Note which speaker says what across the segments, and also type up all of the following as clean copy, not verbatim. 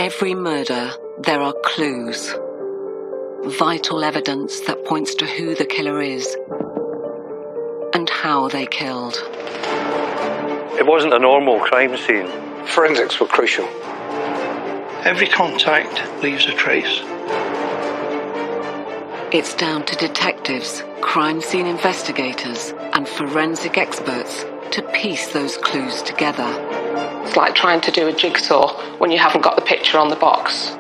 Speaker 1: every murder, there are clues. Vital evidence that points to who the killer is and how they killed.
Speaker 2: It wasn't a normal crime scene.
Speaker 3: Forensics were crucial.
Speaker 4: Every contact leaves a trace.
Speaker 1: It's down to detectives, crime scene investigators, and forensic experts to piece those clues together.
Speaker 5: It's like trying to do a jigsaw when you haven't got the picture on the box.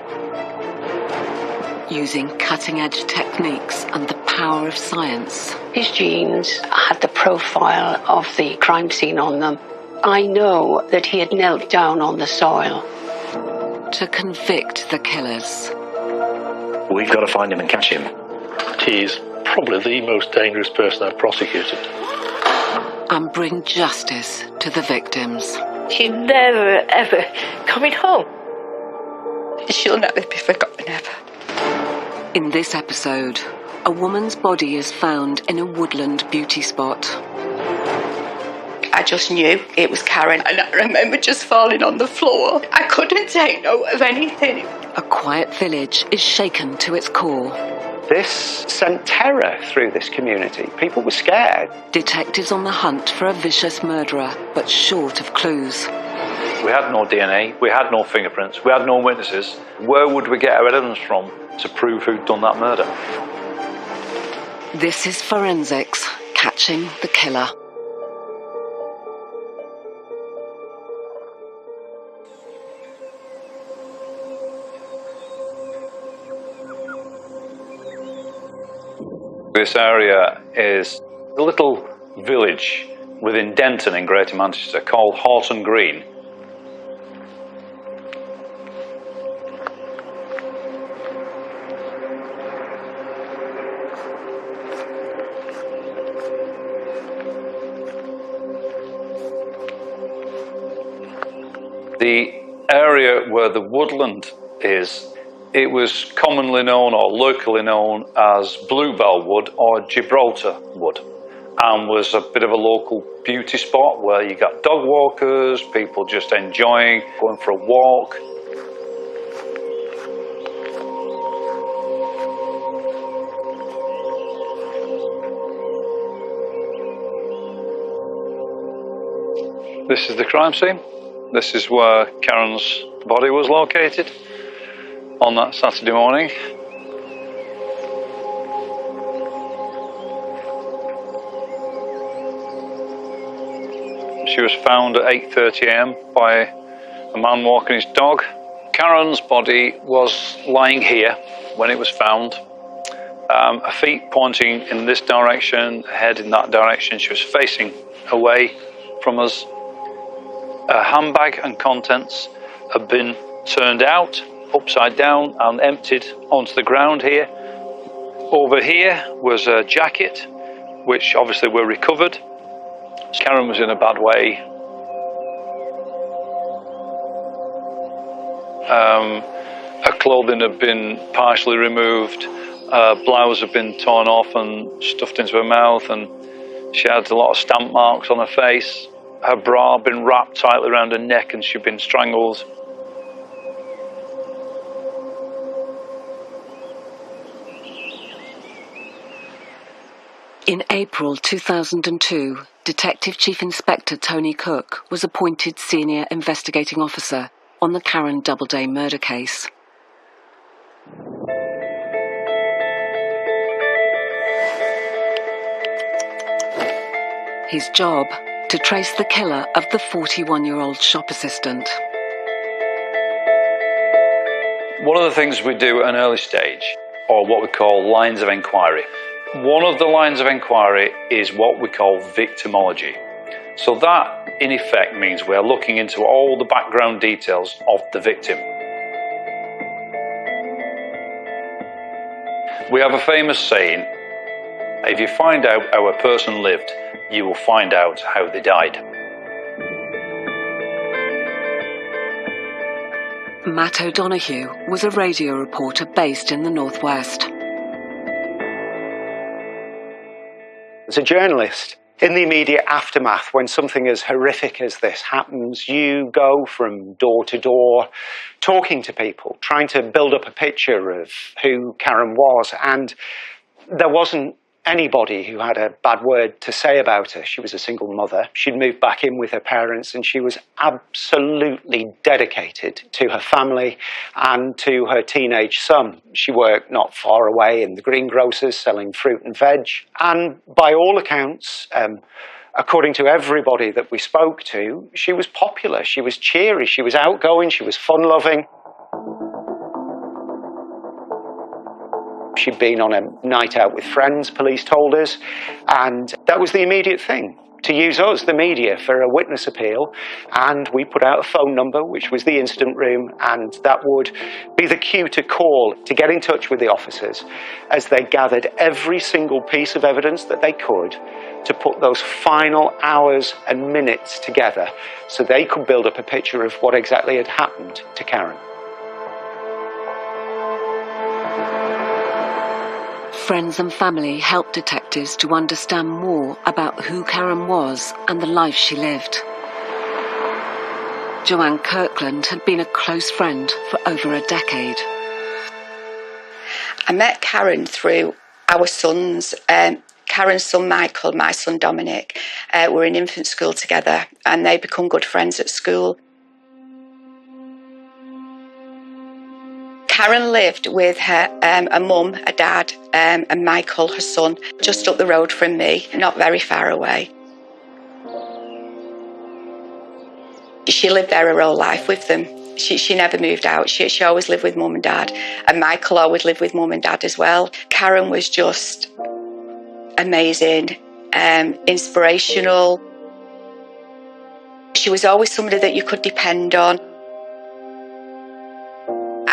Speaker 1: Using cutting-edge techniques and the power of science.
Speaker 6: His jeans had the profile of the crime scene on them. I know that he had knelt down on the soil.
Speaker 1: To convict the killers.
Speaker 2: We've got to find him and catch him.
Speaker 7: He's probably the most dangerous person I've prosecuted.
Speaker 1: And bring justice to the victims.
Speaker 8: She's never, ever coming home. She'll never be forgotten, ever.
Speaker 1: In this episode, a woman's body is found in a woodland beauty spot.
Speaker 8: I just knew it was Karen, and I remember just falling on the floor. I couldn't take note of anything.
Speaker 1: A quiet village is shaken to its core.
Speaker 3: This sent terror through this community. People were scared.
Speaker 1: Detectives on the hunt for a vicious murderer, but short of clues.
Speaker 2: We had no DNA, we had no fingerprints, we had no witnesses. Where would we get our evidence from to prove who'd done that murder?
Speaker 1: This is Forensics, catching the killer.
Speaker 2: This area is a little village within Denton in Greater Manchester called Horton Green. The area where the woodland is, it was commonly known or locally known as Bluebell Wood or Gibraltar Wood, and was a bit of a local beauty spot where you got dog walkers, people just enjoying going for a walk. This is the crime scene. This is where Karen's body was located on that Saturday morning. She was found at 8:30 a.m. by a man walking his dog. Karen's body was lying here when it was found. Her feet pointing in this direction, her head in that direction. She was facing away from us. Her handbag and contents had been turned out, upside down and emptied onto the ground here. Over here was a jacket, which obviously were recovered. Karen was in a bad way. Her clothing had been partially removed, her blouse had been torn off and stuffed into her mouth, and she had a lot of stamp marks on her face. Her bra had been wrapped tightly around her neck and she'd been strangled.
Speaker 1: In April 2002, Detective Chief Inspector Tony Cook was appointed Senior Investigating Officer on the Karen Doubleday murder case. His job, to trace the killer of the 41-year-old shop assistant.
Speaker 2: One of the things we do at an early stage, or what we call lines of inquiry. One of the lines of inquiry is what we call victimology. So that, in effect, means we're looking into all the background details of the victim. We have a famous saying, if you find out how a person lived, you will find out how they died.
Speaker 1: Matt O'Donoghue was a radio reporter based in the Northwest.
Speaker 3: As a journalist, In the immediate aftermath, when something as horrific as this happens, you go from door to door, talking to people, trying to build up a picture of who Karen was. And there wasn't anybody who had a bad word to say about her. She was a single mother. She'd moved back in with her parents, and she was absolutely dedicated to her family and to her teenage son. She worked not far away in the greengrocers selling fruit and veg. And by all accounts, according to everybody that we spoke to, she was popular, she was cheery, she was outgoing, she was fun-loving. She'd been on a night out with friends, police told us, and that was the immediate thing, to use us, the media, for a witness appeal. And we put out a phone number, which was the incident room, and that would be the cue to call, to get in touch with the officers as they gathered every single piece of evidence that they could to put those final hours and minutes together so they could build up a picture of what exactly had happened to Karen.
Speaker 1: Friends and family helped detectives to understand more about who Karen was and the life she lived. Joanne Kirkland had been a close friend for over a decade.
Speaker 8: I met Karen through our sons. Karen's son Michael, my son Dominic, were in infant school together, and they become good friends at school. Karen lived with her a mum, a dad, and Michael, her son, just up the road from me, not very far away. She lived there her whole life with them. She never moved out. She always lived with mum and dad, and Michael always lived with mum and dad as well. Karen was just amazing, inspirational. She was always somebody that you could depend on.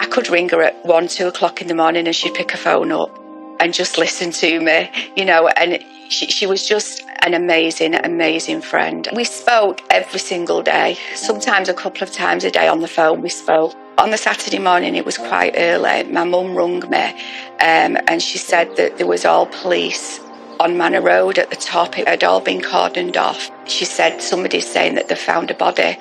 Speaker 8: I could ring her at 1, 2 o'clock in the morning and she'd pick her phone up and just listen to me, you know, and she was just an amazing, amazing friend. We spoke every single day, sometimes a couple of times a day on the phone we spoke. On the Saturday morning, it was quite early, my mum rung me and she said that there was all police on Manor Road at the top. It had all been cordoned off. She said somebody's saying that they found a body.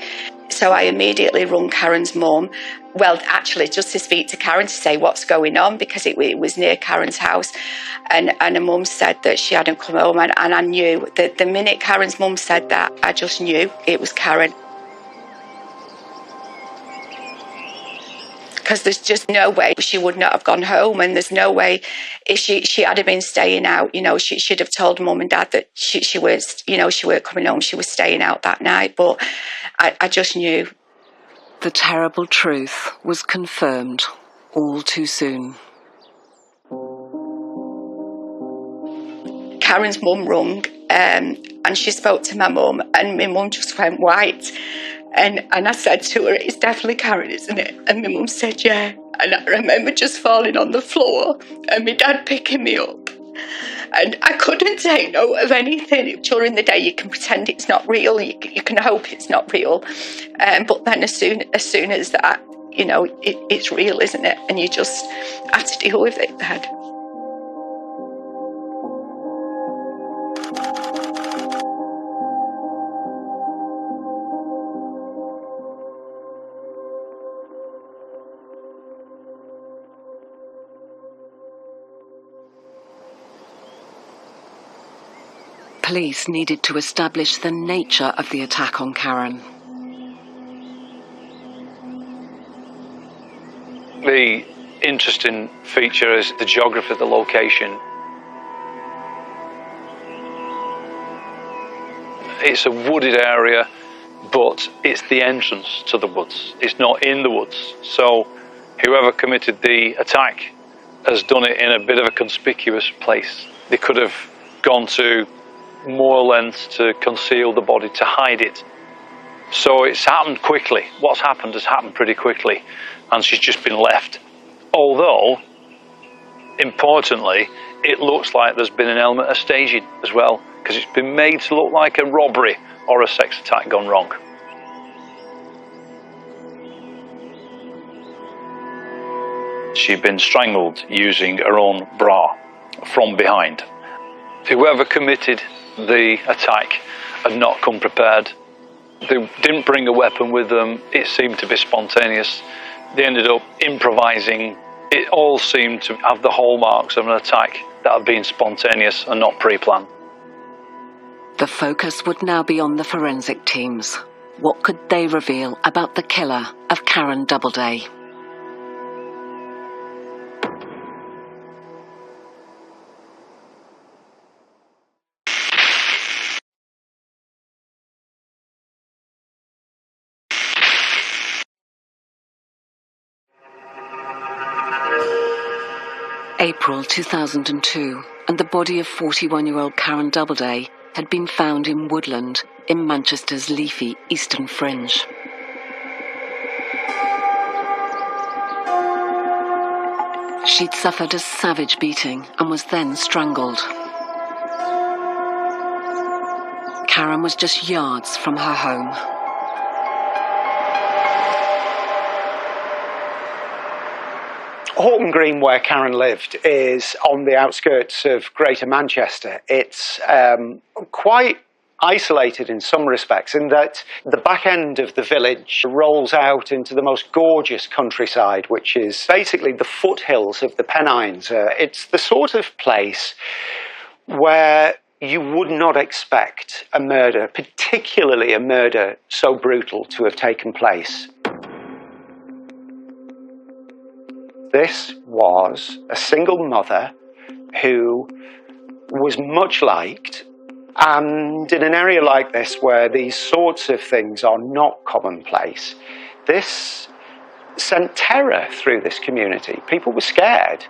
Speaker 8: So I immediately rung Karen's mum. Well, actually, just to speak to Karen to say what's going on, because it was near Karen's house. And her mum said that she hadn't come home. And I knew that the minute Karen's mum said that, I just knew it was Karen. Because there's just no way she would not have gone home, and there's no way if she had been staying out, you know, she should have told mum and dad that she was, you know, she weren't coming home, she was staying out that night. But I just knew.
Speaker 1: The terrible truth was confirmed all too soon.
Speaker 8: Karen's mum rung and she spoke to my mum, and my mum just went white. And I said to her, "It's definitely Karen, isn't it?" And my mum said, "Yeah." And I remember just falling on the floor and my dad picking me up. And I couldn't take note of anything. During the day, you can pretend it's not real. You can hope it's not real. But then as soon as that, you know, it's real, isn't it? And you just have to deal with it then.
Speaker 1: Police needed to establish the nature of the attack on Karen.
Speaker 2: The interesting feature is the geography of the location. It's a wooded area, but it's the entrance to the woods. It's not in the woods. So whoever committed the attack has done it in a bit of a conspicuous place. They could have gone to more lengths to conceal the body, to hide it. So it's happened quickly. What's happened has happened pretty quickly, and she's just been left. Although, importantly, it looks like there's been an element of staging as well, because it's been made to look like a robbery or a sex attack gone wrong. She'd been strangled using her own bra from behind. Whoever committed the attack had not come prepared. They didn't bring a weapon with them. It seemed to be spontaneous. They ended up improvising. It all seemed to have the hallmarks of an attack that had been spontaneous and not pre-planned.
Speaker 1: The focus would now be on the forensic teams. What could they reveal about the killer of Karen Doubleday? April 2002, and the body of 41-year-old Karen Doubleday had been found in woodland in Manchester's leafy eastern fringe. She'd suffered a savage beating and was then strangled. Karen was just yards from her home.
Speaker 3: Horton Green, where Karen lived, is on the outskirts of Greater Manchester. It's quite isolated in some respects, in that the back end of the village rolls out into the most gorgeous countryside, which is basically the foothills of the Pennines. It's the sort of place where you would not expect a murder, particularly a murder so brutal, to have taken place. This was a single mother who was much liked, and in an area like this where these sorts of things are not commonplace, this sent terror through this community. People were scared.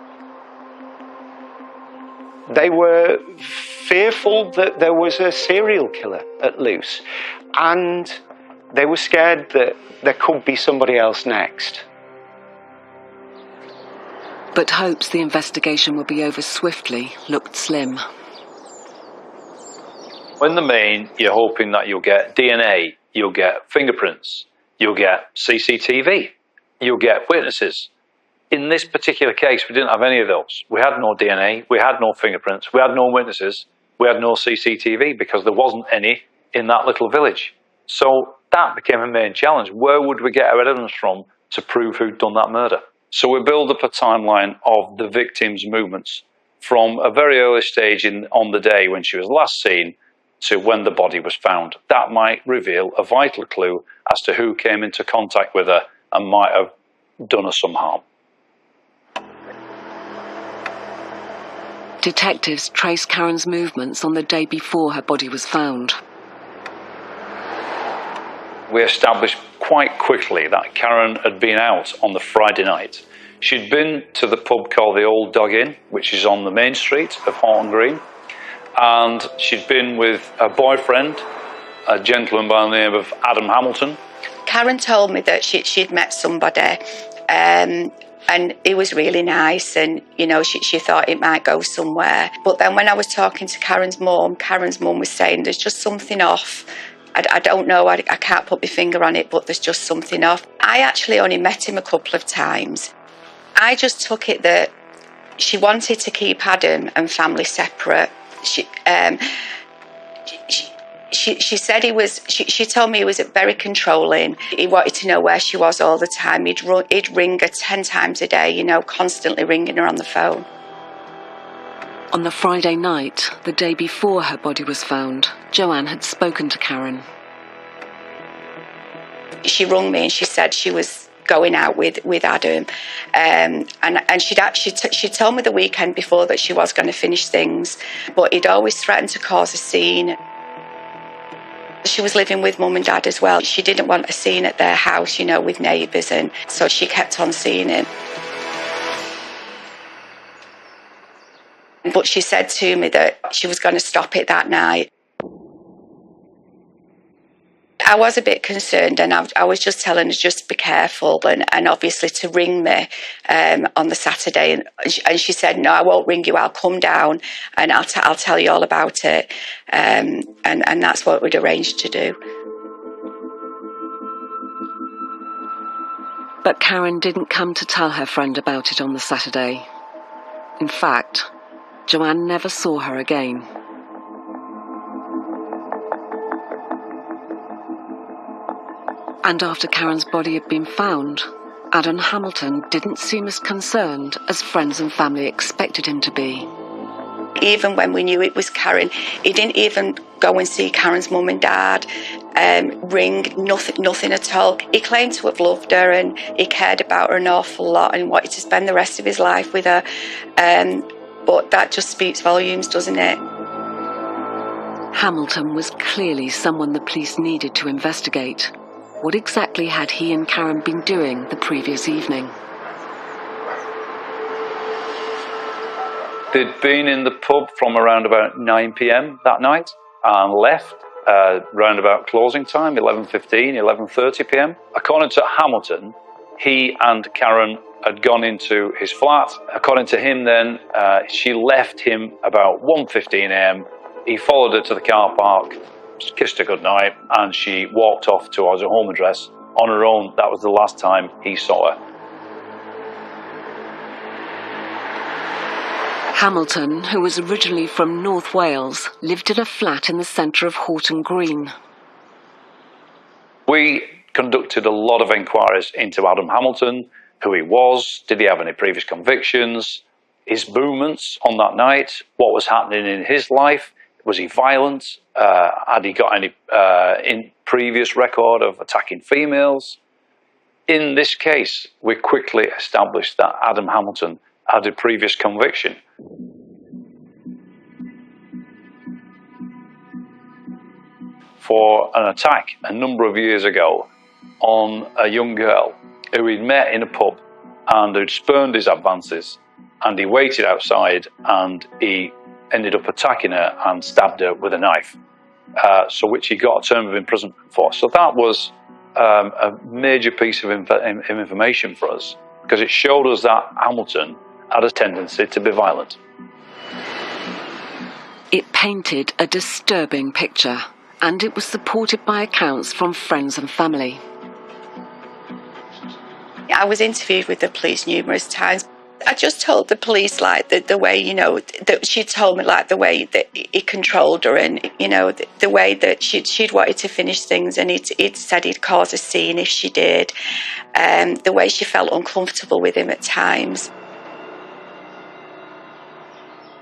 Speaker 3: They were fearful that there was a serial killer at loose, and they were scared that there could be somebody else next.
Speaker 1: But hopes the investigation would be over swiftly looked slim.
Speaker 2: In the main, you're hoping that you'll get DNA, you'll get fingerprints, you'll get CCTV, you'll get witnesses. In this particular case, we didn't have any of those. We had no DNA, we had no fingerprints, we had no witnesses, we had no CCTV because there wasn't any in that little village. So that became a main challenge. Where would we get our evidence from to prove who'd done that murder? So we build up a timeline of the victim's movements from a very early stage on the day when she was last seen to when the body was found. That might reveal a vital clue as to who came into contact with her and might have done her some harm.
Speaker 1: Detectives traced Karen's movements on the day before her body was found.
Speaker 2: We established quite quickly that Karen had been out on the Friday night. She'd been to the pub called the Old Dog Inn, which is on the main street of Horton Green, and she'd been with her boyfriend, a gentleman by the name of Adam Hamilton.
Speaker 8: Karen told me that she'd met somebody and it was really nice, and you know, she thought it might go somewhere. But then when I was talking to Karen's mum was saying there's just something off. I don't know, I can't put my finger on it, but there's just something off. I actually only met him a couple of times. I just took it that she wanted to keep Adam and family separate. She said he was, she told me he was very controlling. He wanted to know where she was all the time. He'd ring her 10 times a day, you know, constantly ringing her on the phone.
Speaker 1: On the Friday night, the day before her body was found, Joanne had spoken to Karen.
Speaker 8: She rung me and she said she was going out with Adam, and she told me the weekend before that she was going to finish things, but he'd always threatened to cause a scene. She was living with mum and dad as well. She didn't want a scene at their house, you know, with neighbours, and so she kept on seeing him. But she said to me that she was going to stop it that night. I was a bit concerned, and I was just telling her just be careful, and obviously to ring me on the Saturday. And she said, no, I won't ring you. I'll come down and I'll tell you all about it. And that's what we'd arranged to do.
Speaker 1: But Karen didn't come to tell her friend about it on the Saturday. In fact, Joanne never saw her again. And after Karen's body had been found, Adam Hamilton didn't seem as concerned as friends and family expected him to be.
Speaker 8: Even when we knew it was Karen, he didn't even go and see Karen's mum and dad, ring, nothing at all. He claimed to have loved her and he cared about her an awful lot and wanted to spend the rest of his life with her. But that just speaks volumes, doesn't it?
Speaker 1: Hamilton was clearly someone the police needed to investigate. What exactly had he and Karen been doing the previous evening?
Speaker 2: They'd been in the pub from around about 9 p.m. that night and left round about closing time, 11:15, 11:30 p.m. According to Hamilton, he and Karen had gone into his flat. According to him then, she left him about 1:15 a.m. He followed her to the car park, kissed her goodnight, and she walked off towards her home address on her own. That was the last time he saw her.
Speaker 1: Hamilton, who was originally from North Wales, lived in a flat in the centre of Horton Green.
Speaker 2: We conducted a lot of inquiries into Adam Hamilton, who he was, did he have any previous convictions, his movements on that night, what was happening in his life, was he violent, had he got any in previous record of attacking females. In this case, we quickly established that Adam Hamilton had a previous conviction. For an attack a number of years ago on a young girl who he'd met in a pub and who'd spurned his advances, and he waited outside and he ended up attacking her and stabbed her with a knife, so which he got a term of imprisonment for. So that was a major piece of information for us, because it showed us that Hamilton had a tendency to be violent.
Speaker 1: It painted a disturbing picture, and it was supported by accounts from friends and family.
Speaker 8: I was interviewed with the police numerous times. I just told the police, like, the way, you know, that she told me, like, the way that he controlled her, and, you know, the way that she'd wanted to finish things, and he'd said he'd cause a scene if she did, the way she felt uncomfortable with him at times.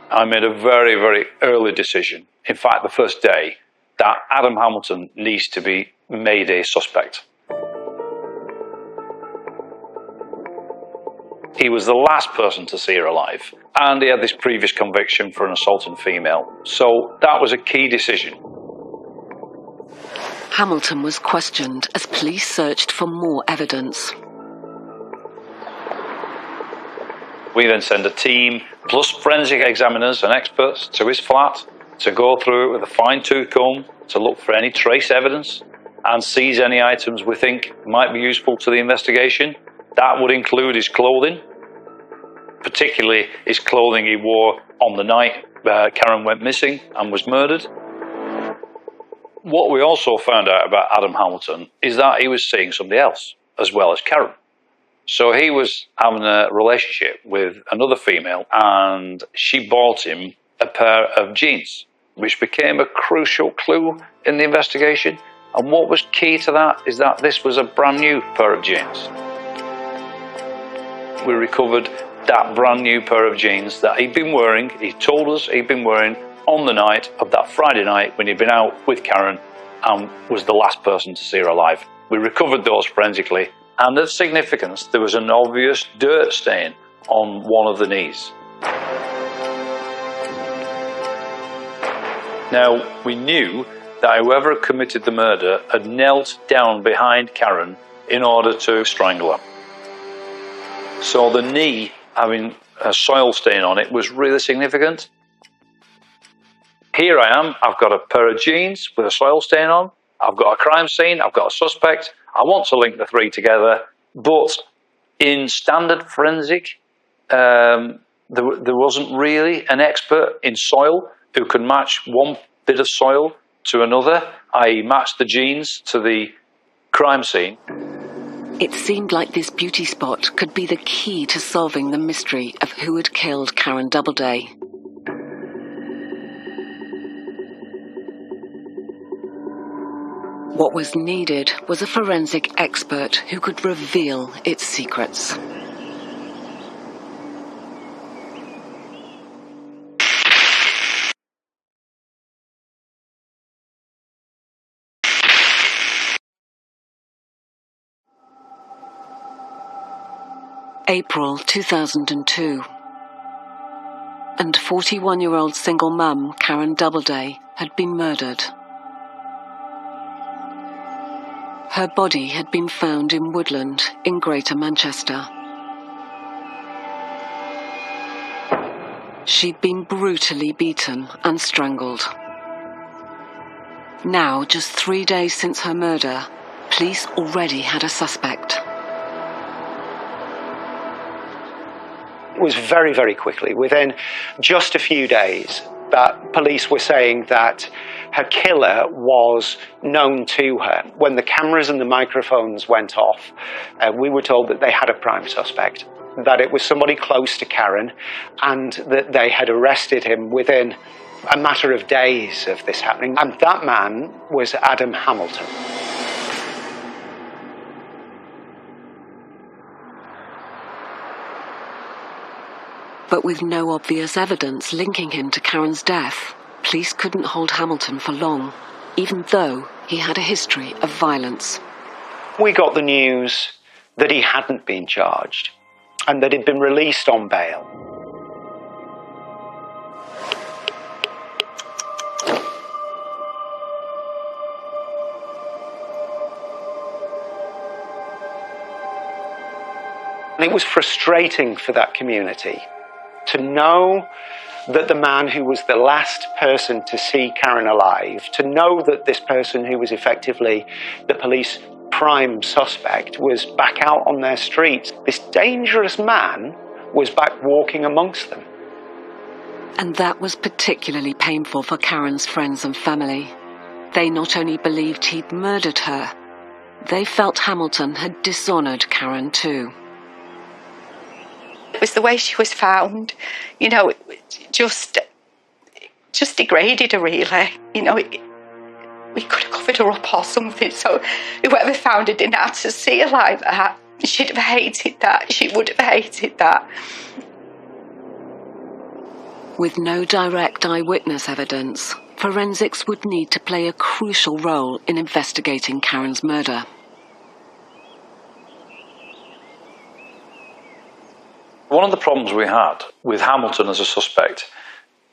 Speaker 2: I made a very, very early decision, in fact the first day, that Adam Hamilton needs to be made a suspect. He was the last person to see her alive, and he had this previous conviction for an assault on a female, so that was a key decision.
Speaker 1: Hamilton was questioned as police searched for more evidence.
Speaker 2: We then send a team, plus forensic examiners and experts, to his flat to go through it with a fine-tooth comb to look for any trace evidence and seize any items we think might be useful to the investigation. That would include his clothing, particularly his clothing he wore on the night Karen went missing and was murdered. What we also found out about Adam Hamilton is that he was seeing somebody else as well as Karen. So he was having a relationship with another female, and she bought him a pair of jeans, which became a crucial clue in the investigation. And what was key to that is that this was a brand new pair of jeans. We recovered that brand new pair of jeans that he'd been wearing, he told us he'd been wearing on the night of that Friday night when he'd been out with Karen and was the last person to see her alive. We recovered those forensically, and of significance, there was an obvious dirt stain on one of the knees. Now, we knew that whoever had committed the murder had knelt down behind Karen in order to strangle her. So the knee having a soil stain on it was really significant. Here I am, I've got a pair of jeans with a soil stain on, I've got a crime scene, I've got a suspect, I want to link the three together, but in standard forensic, there wasn't really an expert in soil who could match one bit of soil to another, i.e. match the jeans to the crime scene.
Speaker 1: It seemed like this beauty spot could be the key to solving the mystery of who had killed Karen Doubleday. What was needed was a forensic expert who could reveal its secrets. April 2002. And 41-year-old single mum Karen Doubleday had been murdered. Her body had been found in woodland in Greater Manchester. She'd been brutally beaten and strangled. Now, just 3 days since her murder, police already had a suspect.
Speaker 3: It was very, very quickly, within just a few days, that police were saying that her killer was known to her. When the cameras and the microphones went off, we were told that they had a prime suspect, that it was somebody close to Karen, and that they had arrested him within a matter of days of this happening. And that man was Adam Hamilton.
Speaker 1: But with no obvious evidence linking him to Karen's death, police couldn't hold Hamilton for long, even though he had a history of violence.
Speaker 3: We got the news that he hadn't been charged and that he'd been released on bail. And it was frustrating for that community to know that the man who was the last person to see Karen alive, to know that this person who was effectively the police prime suspect was back out on their streets. This dangerous man was back walking amongst them.
Speaker 1: And that was particularly painful for Karen's friends and family. They not only believed he'd murdered her, they felt Hamilton had dishonoured Karen too.
Speaker 8: It was the way she was found, you know, it just degraded her really. You know, we could have covered her up or something, so whoever found her didn't have to see her like that. She'd have hated that. She would have hated that.
Speaker 1: With no direct eyewitness evidence, forensics would need to play a crucial role in investigating Karen's murder.
Speaker 2: One of the problems we had with Hamilton as a suspect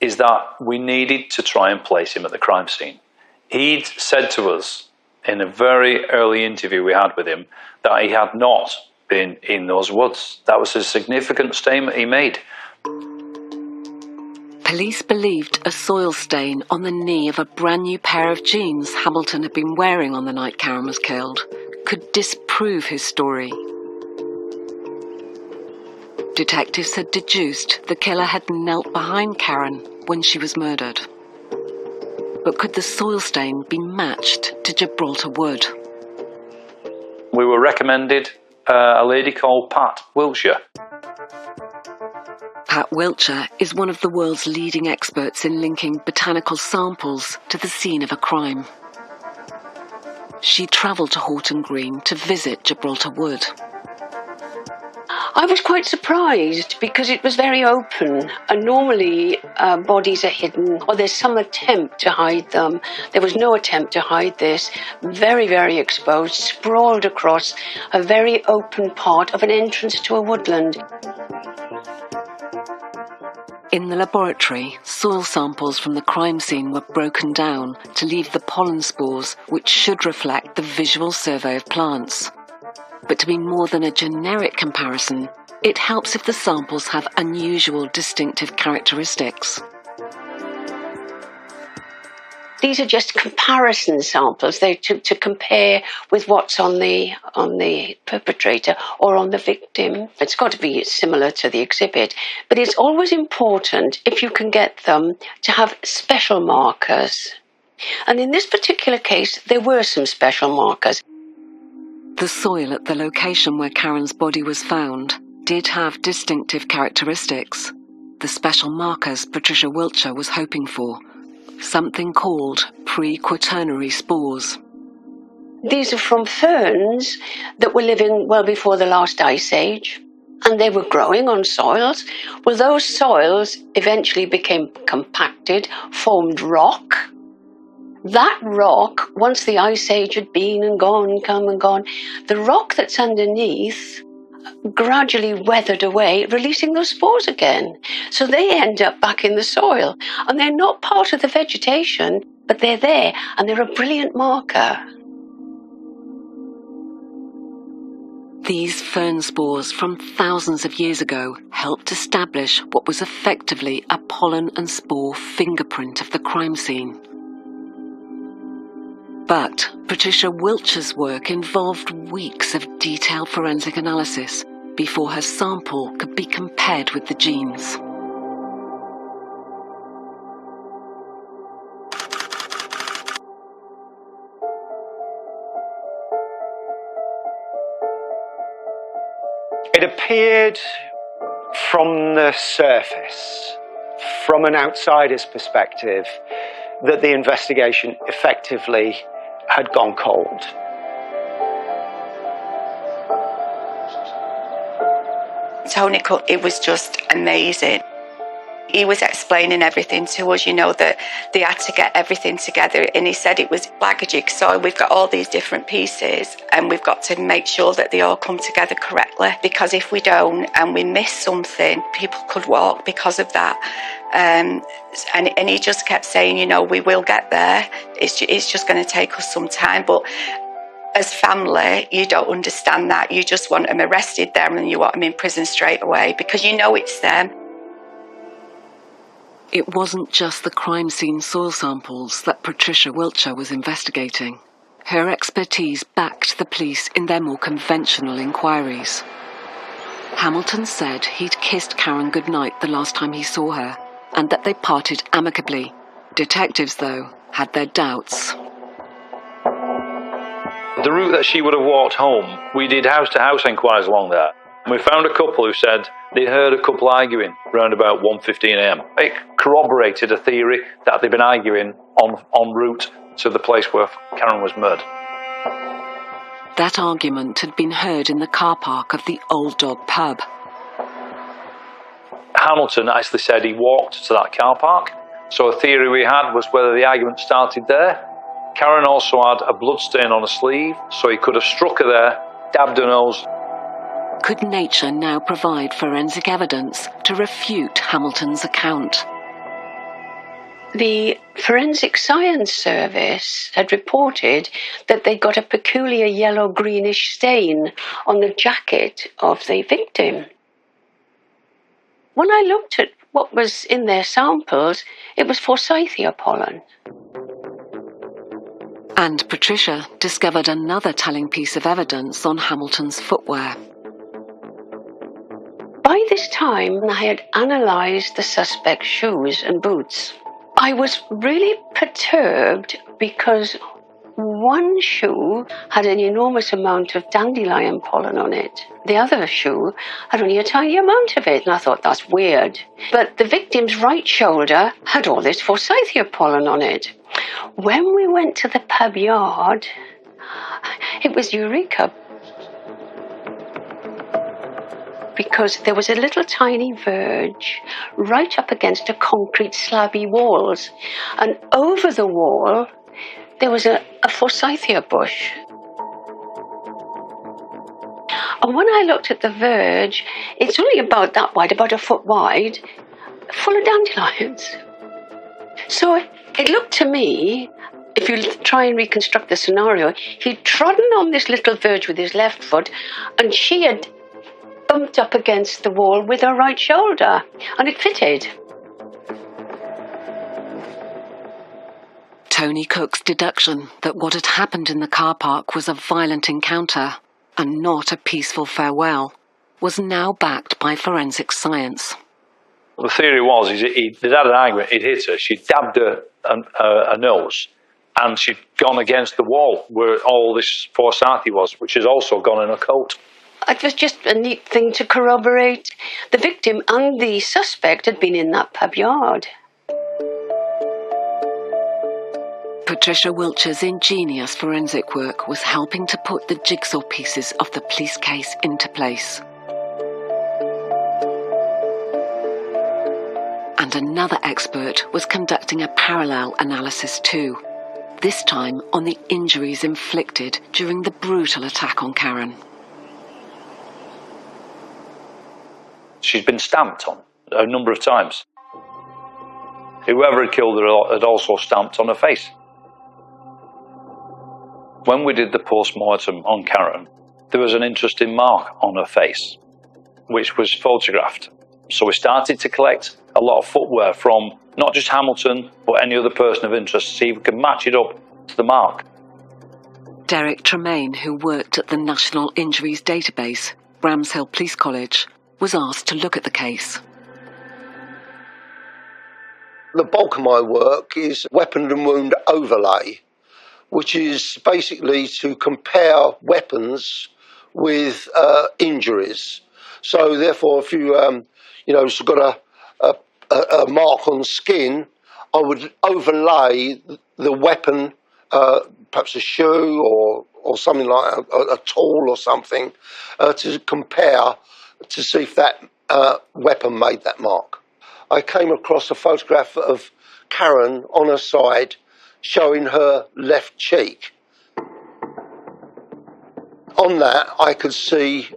Speaker 2: is that we needed to try and place him at the crime scene. He'd said to us in a very early interview we had with him that he had not been in those woods. That was a significant statement he made.
Speaker 1: Police believed a soil stain on the knee of a brand new pair of jeans Hamilton had been wearing on the night Karen was killed could disprove his story. Detectives had deduced the killer had knelt behind Karen when she was murdered. But could the soil stain be matched to Gibraltar wood?
Speaker 2: We were recommended a lady called Pat Wiltshire.
Speaker 1: Pat Wiltshire is one of the world's leading experts in linking botanical samples to the scene of a crime. She travelled to Horton Green to visit Gibraltar Wood.
Speaker 6: I was quite surprised because it was very open, and normally bodies are hidden or there's some attempt to hide them. There was no attempt to hide this. Very, very exposed, sprawled across a very open part of an entrance to a woodland.
Speaker 1: In the laboratory, soil samples from the crime scene were broken down to leave the pollen spores, which should reflect the visual survey of plants. But to be more than a generic comparison, it helps if the samples have unusual distinctive characteristics.
Speaker 6: These are just comparison samples. They're to compare with what's on the perpetrator or on the victim. It's got to be similar to the exhibit. But it's always important, if you can get them, to have special markers. And in this particular case, there were some special markers.
Speaker 1: The soil at the location where Karen's body was found did have distinctive characteristics. The special markers Patricia Wiltshire was hoping for. Something called pre-quaternary spores.
Speaker 6: These are from ferns that were living well before the last ice age, and they were growing on soils. Well, those soils eventually became compacted, formed rock. That rock, once the ice age had been and gone, come and gone, the rock that's underneath gradually weathered away, releasing those spores again. So they end up back in the soil, and they're not part of the vegetation, but they're there, and they're a brilliant marker.
Speaker 1: These fern spores from thousands of years ago helped establish what was effectively a pollen and spore fingerprint of the crime scene. But Patricia Wiltshire's work involved weeks of detailed forensic analysis before her sample could be compared with the genes.
Speaker 3: It appeared from the surface, from an outsider's perspective, that the investigation effectively had gone cold.
Speaker 8: Tony Cook, it was just amazing. He was explaining everything to us, that they had to get everything together. And he said it was like a jigsaw. We've got all these different pieces and we've got to make sure that they all come together correctly. Because if we don't and we miss something, people could walk because of that. And he just kept saying, we will get there. It's just going to take us some time. But as family, you don't understand that. You just want them arrested there and you want them in prison straight away because it's them.
Speaker 1: It wasn't just the crime scene soil samples that Patricia Wiltshire was investigating. Her expertise backed the police in their more conventional inquiries. Hamilton said he'd kissed Karen goodnight the last time he saw her, and that they parted amicably. Detectives, though, had their doubts.
Speaker 2: The route that she would have walked home, we did house-to-house inquiries along there. And we found a couple who said they heard a couple arguing around about 1:15 a.m. It corroborated a theory that they'd been arguing en route to the place where Karen was murdered.
Speaker 1: That argument had been heard in the car park of the Old Dog pub.
Speaker 2: Hamilton actually said he walked to that car park. So a theory we had was whether the argument started there. Karen also had a bloodstain on her sleeve, so he could have struck her there, dabbed her nose.
Speaker 1: Could nature now provide forensic evidence to refute Hamilton's account?
Speaker 6: The Forensic Science Service had reported that they got a peculiar yellow-greenish stain on the jacket of the victim. When I looked at what was in their samples, it was Forsythia pollen.
Speaker 1: And Patricia discovered another telling piece of evidence on Hamilton's footwear.
Speaker 6: By this time, I had analysed the suspect's shoes and boots. I was really perturbed because one shoe had an enormous amount of dandelion pollen on it. The other shoe had only a tiny amount of it, and I thought, that's weird. But the victim's right shoulder had all this Forsythia pollen on it. When we went to the pub yard, it was eureka. Because there was a little tiny verge right up against a concrete slabby walls. And over the wall, there was a Forsythia bush. And when I looked at the verge, it's only about that wide, about a foot wide, full of dandelions. So it looked to me, if you try and reconstruct the scenario, he'd trodden on this little verge with his left foot, and she had bumped up against the wall with her right shoulder, and it fitted.
Speaker 1: Tony Cook's deduction that what had happened in the car park was a violent encounter and not a peaceful farewell was now backed by forensic science.
Speaker 2: The theory was they'd had an argument, he'd hit her, she dabbed her nose, and she'd gone against the wall where all this Forsythia was, which has also gone in her coat.
Speaker 6: It was just a neat thing to corroborate. The victim and the suspect had been in that pub yard.
Speaker 1: Patricia Wiltshire's ingenious forensic work was helping to put the jigsaw pieces of the police case into place. And another expert was conducting a parallel analysis too, this time on the injuries inflicted during the brutal attack on Karen.
Speaker 2: She's been stamped on a number of times. Whoever had killed her had also stamped on her face. When we did the post-mortem on Karen, there was an interesting mark on her face, which was photographed. So we started to collect a lot of footwear from not just Hamilton, but any other person of interest, to see if we could match it up to the mark.
Speaker 1: Derek Tremaine, who worked at the National Injuries Database, Bramshill Police College, was asked to look at the case.
Speaker 9: The bulk of my work is weapon and wound overlay, which is basically to compare weapons with injuries. So therefore, if you got a mark on skin, I would overlay the weapon, perhaps a shoe or something like a tool or something, to compare to see if that weapon made that mark. I came across a photograph of Karen on her side showing her left cheek. On that, I could see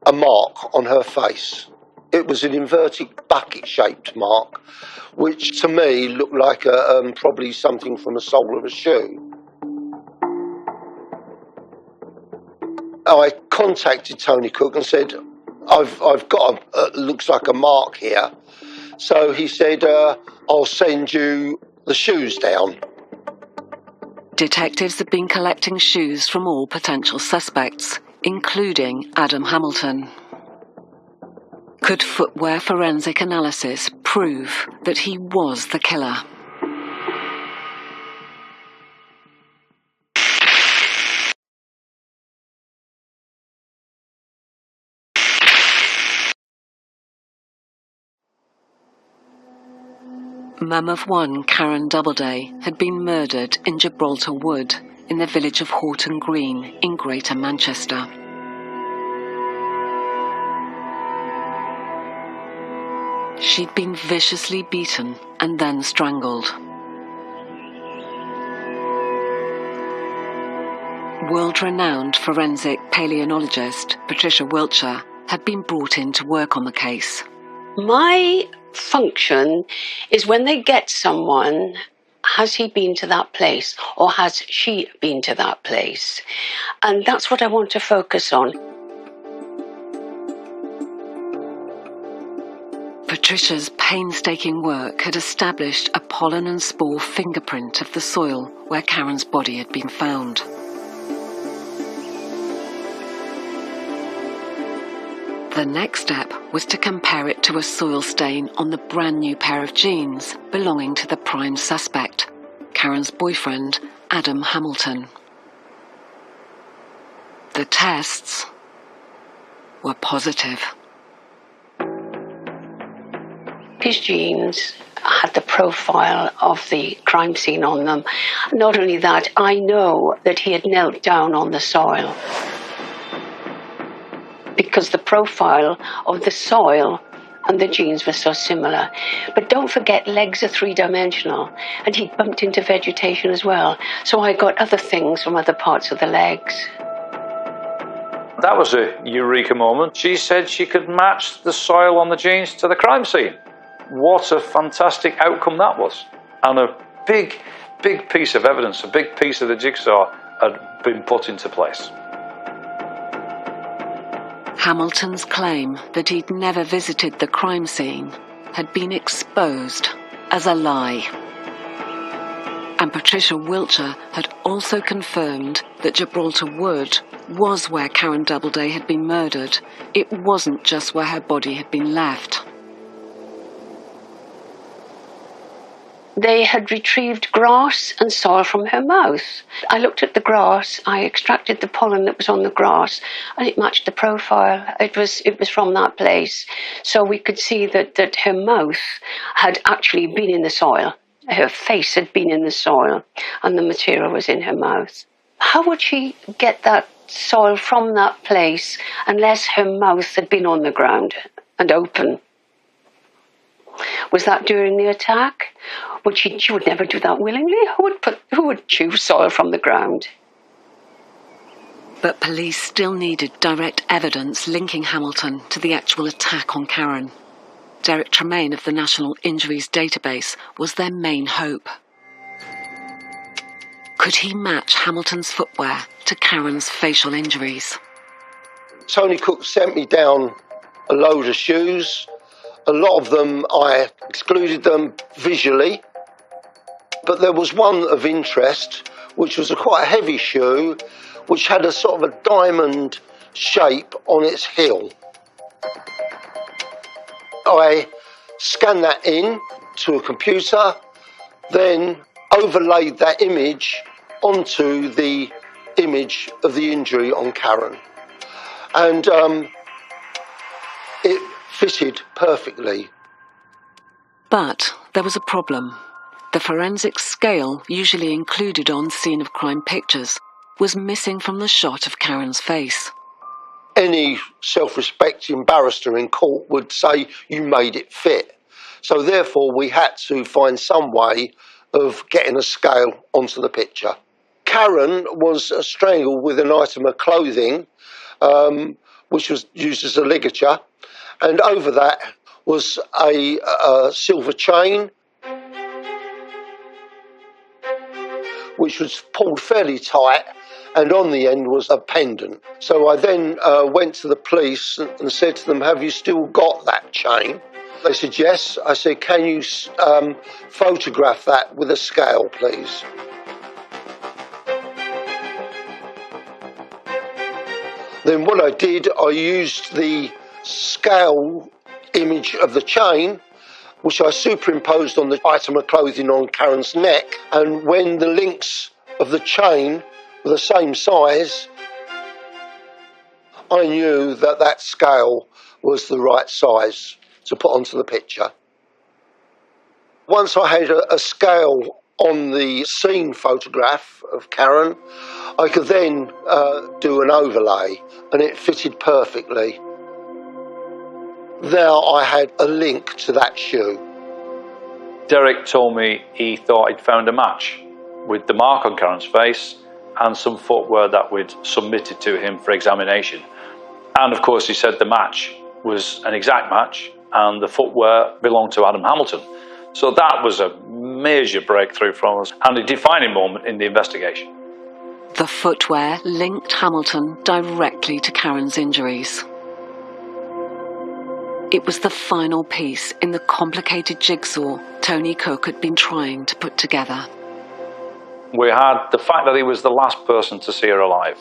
Speaker 9: a mark on her face. It was an inverted bucket-shaped mark, which to me looked like probably something from the sole of a shoe. I contacted Tony Cook and said, I've got looks like a mark here. So he said, I'll send you the shoes down.
Speaker 1: Detectives had been collecting shoes from all potential suspects, including Adam Hamilton. Could footwear forensic analysis prove that he was the killer? Mum of one, Karen Doubleday, had been murdered in Gibraltar Wood, in the village of Horton Green in Greater Manchester. She'd been viciously beaten and then strangled. World-renowned forensic paleontologist Patricia Wiltshire had been brought in to work on the case.
Speaker 6: My function is when they get someone, has he been to that place or has she been to that place? And that's what I want to focus on.
Speaker 1: Patricia's painstaking work had established a pollen and spore fingerprint of the soil where Karen's body had been found. The next step was to compare it to a soil stain on the brand new pair of jeans belonging to the prime suspect, Karen's boyfriend, Adam Hamilton. The tests were positive.
Speaker 6: His jeans had the profile of the crime scene on them. Not only that, I know that he had knelt down on the soil, because the profile of the soil and the jeans were so similar. But don't forget, legs are three-dimensional, and he bumped into vegetation as well. So I got other things from other parts of the legs.
Speaker 2: That was a eureka moment. She said she could match the soil on the jeans to the crime scene. What a fantastic outcome that was. And a big piece of evidence, a big piece of the jigsaw had been put into place.
Speaker 1: Hamilton's claim that he'd never visited the crime scene had been exposed as a lie. And Patricia Wiltshire had also confirmed that Gibraltar Wood was where Karen Doubleday had been murdered. It wasn't just where her body had been left.
Speaker 6: They had retrieved grass and soil from her mouth. I looked at the grass, I extracted the pollen that was on the grass, and it matched the profile. It was from that place. So we could see that her mouth had actually been in the soil. her face had been in the soil and the material was in her mouth. How would she get that soil from that place unless her mouth had been on the ground and open? Was that during the attack? She would never do that willingly. Who would chew soil from the ground?
Speaker 1: But police still needed direct evidence linking Hamilton to the actual attack on Karen. Derek Tremaine of the National Injuries Database was their main hope. Could he match Hamilton's footwear to Karen's facial injuries?
Speaker 9: Tony Cook sent me down a load of shoes. A lot of them, I excluded them visually. But there was one of interest, which was a quite heavy shoe, which had a sort of a diamond shape on its heel. I scanned that in to a computer, then overlaid that image onto the image of the injury on Karen. And it fitted perfectly.
Speaker 1: But there was a problem. The forensic scale usually included on scene of crime pictures was missing from the shot of Karen's face.
Speaker 9: Any self-respecting barrister in court would say you made it fit. So therefore we had to find some way of getting a scale onto the picture. Karen was strangled with an item of clothing which was used as a ligature, and over that was a silver chain which was pulled fairly tight, and on the end was a pendant. So I then went to the police and said to them, have you still got that chain? They said yes. I said, can you photograph that with a scale, please? Then what I did, I used the scale image of the chain, which I superimposed on the item of clothing on Karen's neck, and when the links of the chain were the same size, I knew that that scale was the right size to put onto the picture. Once I had a scale on the scene photograph of Karen, I could then do an overlay, and it fitted perfectly. Now I had a link to that shoe.
Speaker 2: Derek told me he thought he'd found a match with the mark on Karen's face and some footwear that we'd submitted to him for examination. And of course he said the match was an exact match and the footwear belonged to Adam Hamilton. So that was a major breakthrough for us and a defining moment in the investigation.
Speaker 1: The footwear linked Hamilton directly to Karen's injuries. It was the final piece in the complicated jigsaw Tony Cook had been trying to put together.
Speaker 2: We had the fact that he was the last person to see her alive.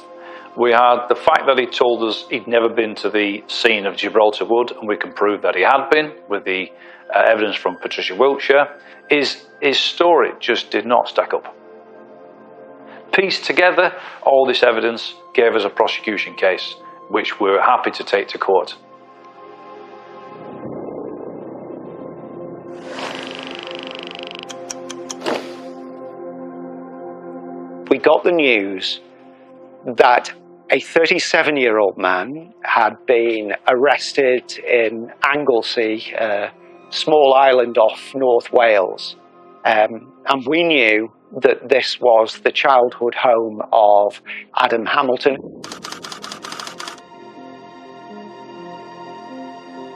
Speaker 2: We had the fact that he told us he'd never been to the scene of Gibraltar Wood, and we can prove that he had been with the evidence from Patricia Wiltshire. His story just did not stack up. Pieced together, all this evidence gave us a prosecution case, which we were happy to take to court.
Speaker 3: We got the news that a 37-year-old man had been arrested in Anglesey, a small island off North Wales. And we knew that this was the childhood home of Adam Hamilton.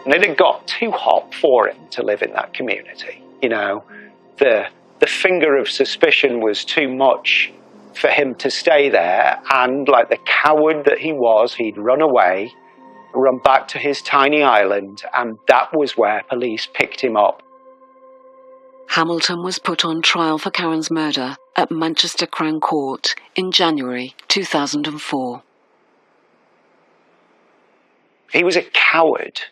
Speaker 3: And it had got too hot for him to live in that community. You know, the finger of suspicion was too much for him to stay there, and like the coward that he was, he'd run away, run back to his tiny island, and that was where police picked him up.
Speaker 1: Hamilton was put on trial for Karen's murder at Manchester Crown Court in January 2004.
Speaker 3: He was a coward.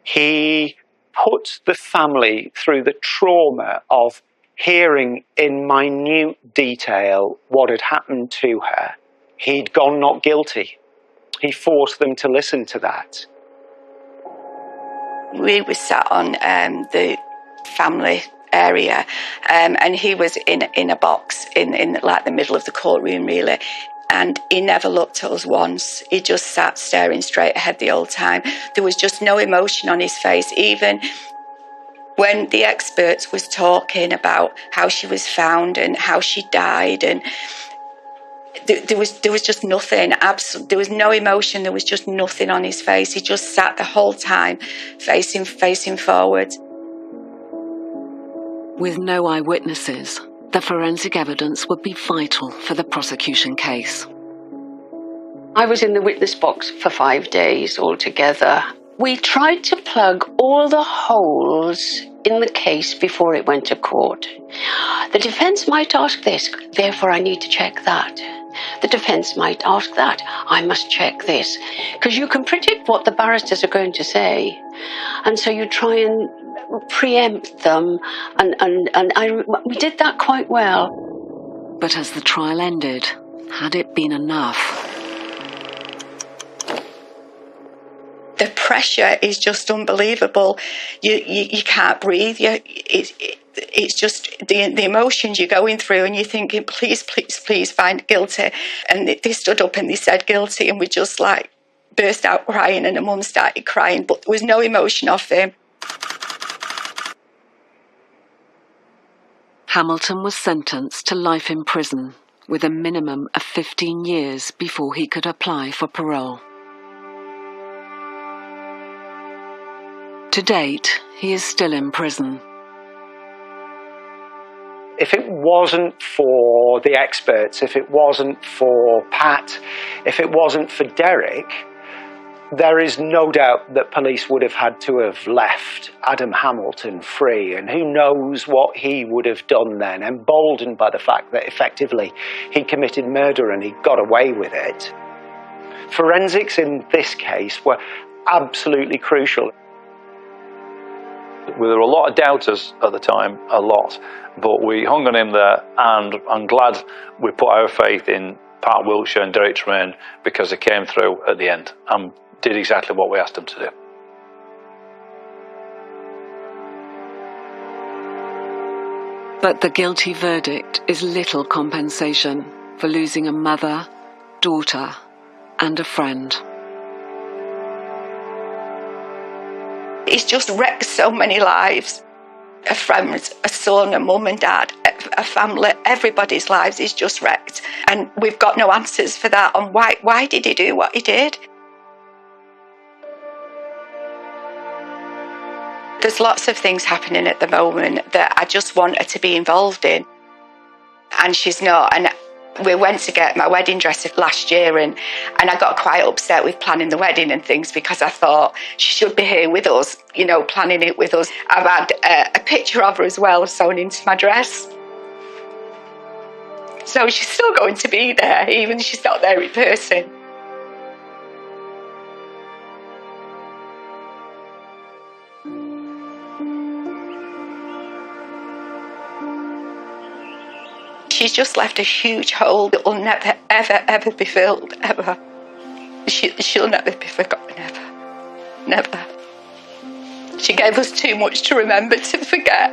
Speaker 3: He put the family through the trauma of hearing in minute detail what had happened to her. He'd gone not guilty. He forced them to listen to that.
Speaker 8: We were sat on the family area, and he was in a box in like the middle of the courtroom, really. And he never looked at us once. He just sat staring straight ahead the whole time. There was just no emotion on his face, even when the experts was talking about how she was found and how she died, and there was just nothing. There was no emotion. There was just nothing on his face. He just sat the whole time, facing forward.
Speaker 1: With no eyewitnesses, the forensic evidence would be vital for the prosecution case.
Speaker 6: I was in the witness box for 5 days altogether. We tried to plug all the holes in the case before it went to court. The defence might ask this, therefore I need to check that. The defence might ask that, I must check this. Because you can predict what the barristers are going to say. And so you try and preempt them, we did that quite well.
Speaker 1: But as the trial ended, had it been enough?
Speaker 8: The pressure is just unbelievable. You can't breathe. It's just the emotions you're going through, and you're thinking, please, please, please find guilty. And they stood up and they said guilty, and we just like burst out crying, and the mum started crying, but there was no emotion off him.
Speaker 1: Hamilton was sentenced to life in prison, with a minimum of 15 years before he could apply for parole. To date, he is still in prison.
Speaker 3: If it wasn't for the experts, if it wasn't for Pat, if it wasn't for Derek, there is no doubt that police would have had to have left Adam Hamilton free, and who knows what he would have done then, emboldened by the fact that effectively he committed murder and he got away with it. Forensics in this case were absolutely crucial.
Speaker 2: There were a lot of doubters at the time, a lot, but we hung on him there, and I'm glad we put our faith in Pat Wiltshire and Derek Tremaine, because they came through at the end and did exactly what we asked them to do.
Speaker 1: But the guilty verdict is little compensation for losing a mother, daughter, and a friend.
Speaker 8: It's just wrecked so many lives. A friend, a son, a mum and dad, a family, everybody's lives is just wrecked. And we've got no answers for that on why did he do what he did? There's lots of things happening at the moment that I just want her to be involved in. And she's not. And we went to get my wedding dress last year, and I got quite upset with planning the wedding and things, because I thought she should be here with us, you know, planning it with us. I've had a picture of her as well sewn into my dress. So she's still going to be there, even if she's not there in person. She's just left a huge hole that will never, ever, ever be filled, ever. She'll never be forgotten, ever. Never. She gave us too much to remember, to forget.